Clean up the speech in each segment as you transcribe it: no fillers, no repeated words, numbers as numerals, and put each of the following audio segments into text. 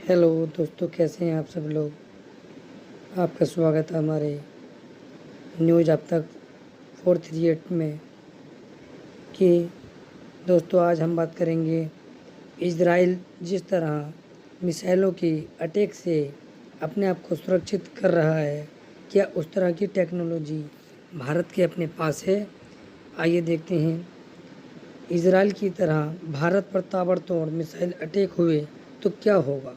Hello दोस्तों, कैसे हैं आप सब लोग। आपका स्वागत है हमारे न्यूज़ अब तक 438 में। कि दोस्तों, आज हम बात करेंगे इजराइल जिस तरह मिसाइलों की अटैक से अपने आप को सुरक्षित कर रहा है, क्या उस तरह की टेक्नोलॉजी भारत के अपने पास है। आइए देखते हैं। इजराइल की तरह भारत पर ताबड़तोड़ मिसाइल अटैक हुए तो क्या होगा।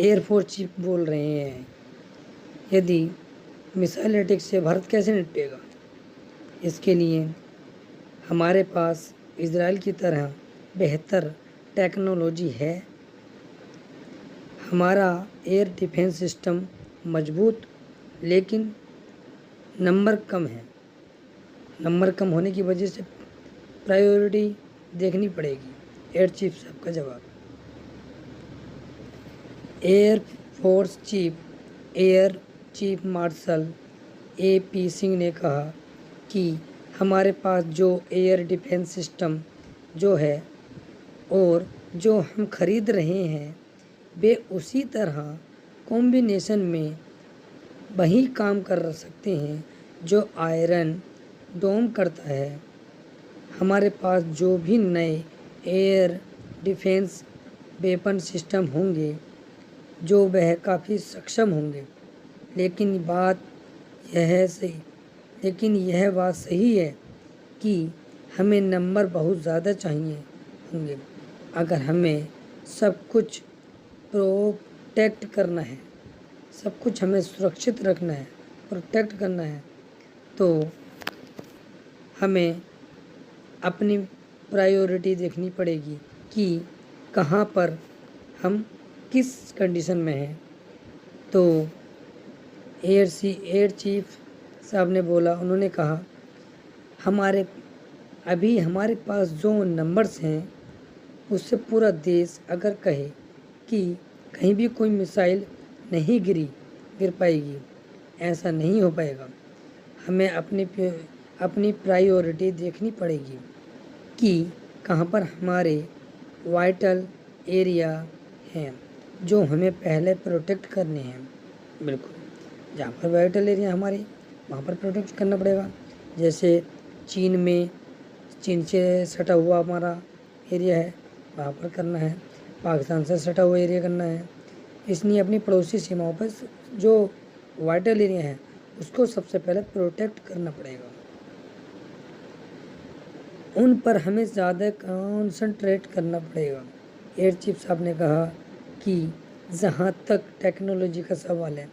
एयरफोर्स चीफ बोल रहे हैं, यदि मिसाइल अटैक से भारत कैसे निपटेगा। इसके लिए हमारे पास इजराइल की तरह बेहतर टेक्नोलॉजी है। हमारा एयर डिफेंस सिस्टम मजबूत, लेकिन नंबर कम है। नंबर कम होने की वजह से प्रायोरिटी देखनी पड़ेगी। एयर चीफ साहब का जवाब। Air force air chief marshal AP Singh ने कहा कि हमारे पास जो एयर डिफेंस सिस्टम जो है और जो हम खरीद रहे हैं, वे उसी तरह कॉम्बिनेशन में वही काम कर सकते हैं जो आयरन डोम करता है। हमारे पास जो भी नए एयर डिफेंस वेपन सिस्टम होंगे, जो वह काफ़ी सक्षम होंगे। लेकिन यह बात सही है कि हमें नंबर बहुत ज़्यादा चाहिए होंगे। अगर हमें सब कुछ प्रोटेक्ट करना है, सब कुछ हमें सुरक्षित रखना है, प्रोटेक्ट करना है, तो हमें अपनी प्रायोरिटी देखनी पड़ेगी कि कहाँ पर हम किस कंडीशन में हैं। तो एयर चीफ साहब ने बोला, उन्होंने कहा हमारे पास जो नंबर्स हैं, उससे पूरा देश अगर कहे कि कहीं भी कोई मिसाइल नहीं गिर पाएगी, ऐसा नहीं हो पाएगा। हमें अपनी प्रायोरिटी देखनी पड़ेगी कि कहाँ पर हमारे वाइटल एरिया हैं जो हमें पहले प्रोटेक्ट करने हैं। बिल्कुल, जहाँ पर वाइटल एरिया हमारे, वहाँ पर प्रोटेक्ट करना पड़ेगा। जैसे चीन से सटा हुआ हमारा एरिया है, वहाँ पर करना है। पाकिस्तान से सटा हुआ एरिया करना है। इसलिए अपनी पड़ोसी सीमाओं पर जो वाइटल एरिया है, उसको सबसे पहले प्रोटेक्ट करना पड़ेगा। उन पर हमें ज़्यादा कॉन्संट्रेट करना पड़ेगा। एयर चीफ साहब ने कहा कि जहाँ तक टेक्नोलॉजी का सवाल है,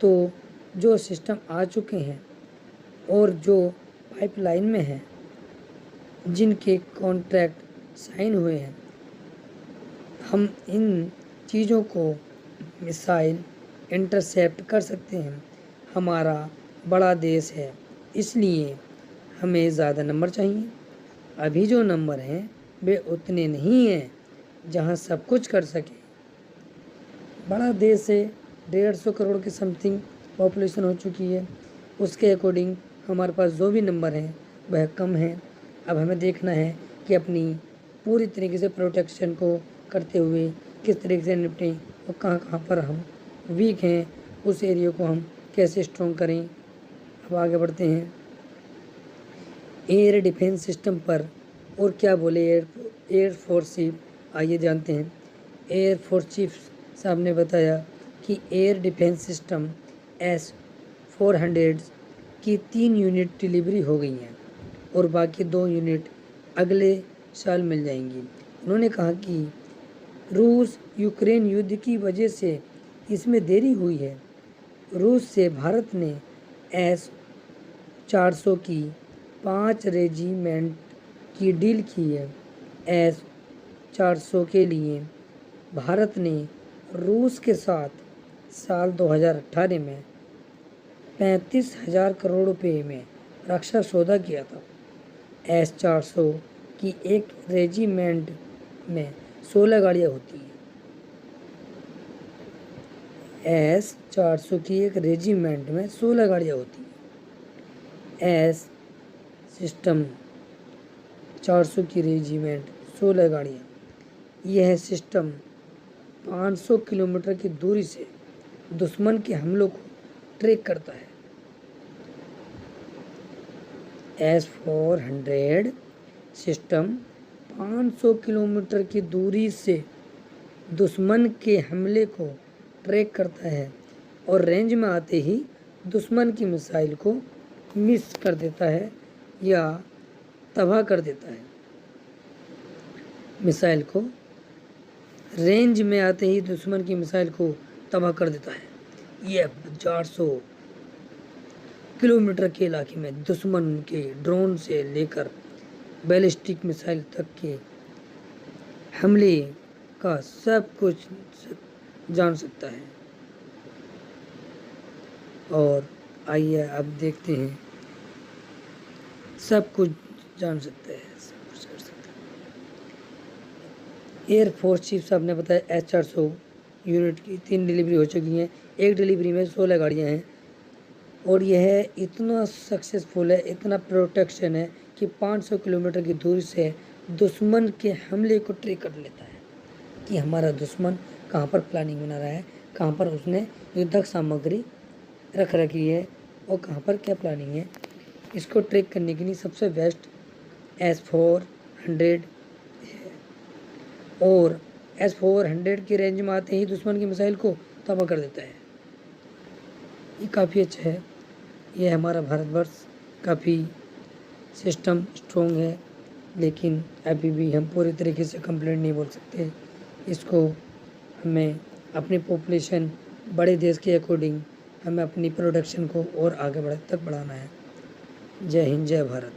तो जो सिस्टम आ चुके हैं और जो पाइपलाइन में हैं, जिनके कॉन्ट्रैक्ट साइन हुए हैं, हम इन चीज़ों को मिसाइल इंटरसेप्ट कर सकते हैं। हमारा बड़ा देश है, इसलिए हमें ज़्यादा नंबर चाहिए। अभी जो नंबर हैं वे उतने नहीं हैं जहां सब कुछ कर सके। बड़ा देश है, 150 करोड़ के समथिंग पॉपुलेशन हो चुकी है। उसके अकॉर्डिंग हमारे पास जो भी नंबर हैं वह कम है। अब हमें देखना है कि अपनी पूरी तरीके से प्रोटेक्शन को करते हुए किस तरीके से निपटें और कहाँ कहाँ पर हम वीक हैं, उस एरिया को हम कैसे स्ट्रॉन्ग करें। अब आगे बढ़ते हैं। एयर डिफेंस सिस्टम पर और क्या बोले एयर फोर्स चीफ, आइए जानते हैं। एयर फोर्स चीफ साहब ने बताया कि एयर डिफेंस सिस्टम S-400 की 3 यूनिट डिलीवरी हो गई हैं और बाकी 2 यूनिट अगले साल मिल जाएंगी। उन्होंने कहा कि रूस यूक्रेन युद्ध की वजह से इसमें देरी हुई है। रूस से भारत ने S-400 की 5 रेजिमेंट की डील की है। S-400 के लिए भारत ने रूस के साथ साल 2018 में 35,000 करोड़ रुपए में रक्षा सौदा किया था। S-400 की एक रेजिमेंट में 16 गाड़ियाँ होती हैं। S-400 की एक रेजिमेंट में 16 गाड़ियाँ होती हैं। सिस्टम 400 की रेजिमेंट 16 गाड़ियाँ। यह सिस्टम 500 किलोमीटर की दूरी से दुश्मन के हमलों को ट्रैक करता है। S-400 सिस्टम 500 किलोमीटर की दूरी से दुश्मन के हमले को ट्रैक करता है और रेंज में आते ही दुश्मन की मिसाइल को मिस कर देता है या तबाह कर देता है। मिसाइल को रेंज में आते ही दुश्मन की मिसाइल को तबाह कर देता है। यह 400 किलोमीटर के इलाके में दुश्मन के ड्रोन से लेकर बैलिस्टिक मिसाइल तक के हमले का सब कुछ जान सकता है। और आइए अब देखते हैं, सब कुछ जान सकता है, सब कुछ कर सकता है। एयरफोर्स चीफ साहब ने बताया S-400 यूनिट की 3 डिलीवरी हो चुकी हैं। एक डिलीवरी में 16 गाड़ियाँ हैं और यह इतना सक्सेसफुल है, इतना प्रोटेक्शन है कि 500 किलोमीटर की दूरी से दुश्मन के हमले को ट्रैक कर लेता है कि हमारा दुश्मन कहाँ पर प्लानिंग बना रहा है, कहाँ पर उसने युद्धक सामग्री रख रखी है और कहाँ पर क्या प्लानिंग है। इसको ट्रैक करने के लिए सबसे बेस्ट S-400 है और S-400 की रेंज में आते ही दुश्मन की मिसाइल को तबाह कर देता है। ये काफ़ी अच्छा है। ये हमारा भारतवर्ष काफ़ी सिस्टम स्ट्रॉन्ग है, लेकिन अभी भी हम पूरी तरीके से कंप्लीट नहीं बोल सकते। इसको हमें अपनी पॉपुलेशन बड़े देश के अकॉर्डिंग हमें अपनी प्रोडक्शन को और आगे तक बढ़ाना है। जय हिंद, जय भारत।